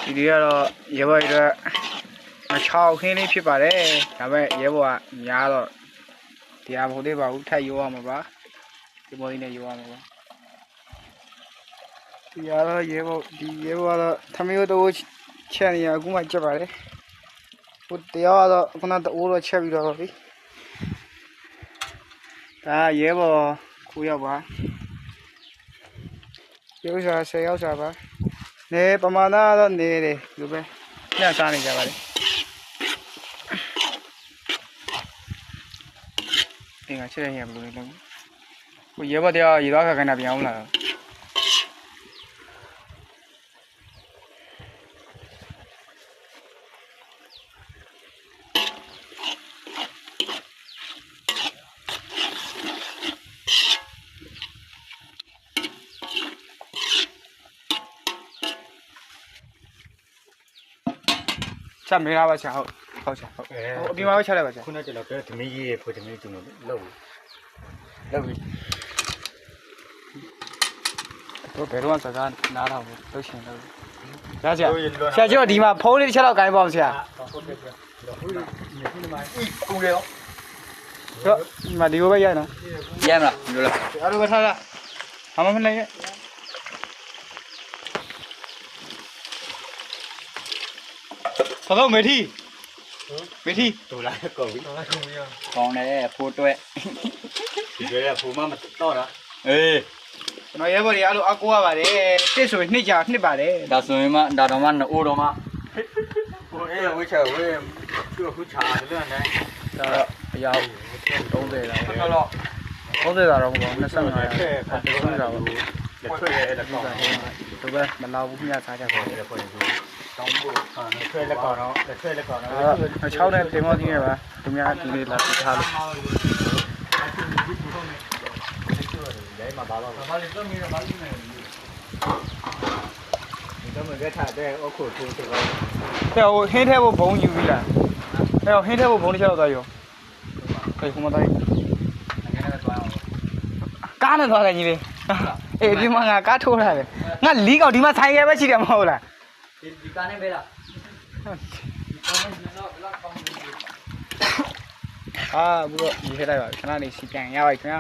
ဒီတွေကတော့ရဲဘော်တွေ6ခင်းလေးဖြစ်ပါတယ်ဒါပေမဲ့ရဲဘော်ကများတော့တရားမဟုတ်သေးပါဘူးထပ်ရိုးရမှာပါဒီမော်လေးနဲ့ရိုးရမှာပါဒီကတော့ရဲဘော်ကတော့သမီးတို့ချက်နေရအခုမှချက်ပါတယ်ဟိုတရားကတော့ခုနတိုးတော့ချက်ပြီးတော့ပါပြီဒါရဲဘော်9ယောက်ပါရုပ်ရှာ10ယောက်ရှာပါနေပမာဏကတော့နေတယ်ဒီလိုပဲညစားနေကြပါလေအင်းကချက်ရရဘယ်လိုလဲလုံးကိုရဲဘော်တရားရေသွားခါခိုင်းတာပြန်အောင်လာတော့ချက်မေးလားပါချက်ဟုတ်ချက်ဟုတ်အပြင်မှာပဲချက်လိုက်ပါချက်ခုနကလည်းပဲသမီးကြီးရဲ့ဖွေသမီးတူလို့လောက်ပြီတော့ဘယ်တော့စကားနားတော့လို့ရှင်လို့ဆရာကျော်ဒီမှာဖုန်းလေးတစ်ချက်တော့ကိုင်းပါအောင်ဆရာဟုတ်ကဲ့ဟုတ်တယ်ဒီမှာဦးလေရောတော့ဒီမှာဒီဘက်ရိုက်နော်ရမလားလို့လားအားလုံးပဲထားတာဘာမှမနိုင်ရဲ့တော့မေထီတူလာကောပြီကောင်းတယ်ဖိုးတွဲဒီကရဖိုးမမတော့တာအေးကျွန်တော်ရဲဘော်တွေအားလုံးအကူရပါတယ်တစ်ဆိုရင်နှစ်ကြာနှစ်ပါတယ်ဒါဆိုရင်မှဒါတော့မှနိုးတော့မှဟိုအေးဝိချာဝေးသူ့ခုချာတယ်နဲ့ဒါတော့အယောက်30လားဟုတ်တော့30တာတော့မဟုတ်ဘူး25ရာ30တာပါလက်ထွက်ရဲလက်ကောင်းဒီပဲမလာဘူးမြတ်စားကြပါတယ်ဖွင့်ဆိုတောင်းဖို့လက်ထွက်လက်ကောင်းတော့6နဲ့တင်မောင်းကြီးနေပါသူများဒီလေးလာထားလို့ရဲမှာဘာလို့ဘာလဲတော့မင်းဘာလို့နေဒီတော့မကထားတဲ့အခုထိုးဆိုတော့ဟိုဟင်းထဲဖို့ဘုံယူပြီလားဟိုဟင်းထဲဖို့ဘုံတစ်ချက်တော့သွားရောဟဲ့ခုမတိုင်းကားနဲ့သွားတယ်ညီလေးအေးဒီမှာငါကားထိုးထားတယ်ငါလီးကောက်ဒီမှာဆိုင်ရဲပဲရှိတယ်မဟုတ်လားဒီကားနဲ့ပဲလားဘူးတော့ဒီထည့်လိုက်ပါခဏနေစီပြန်ရပါခင်ဗျာ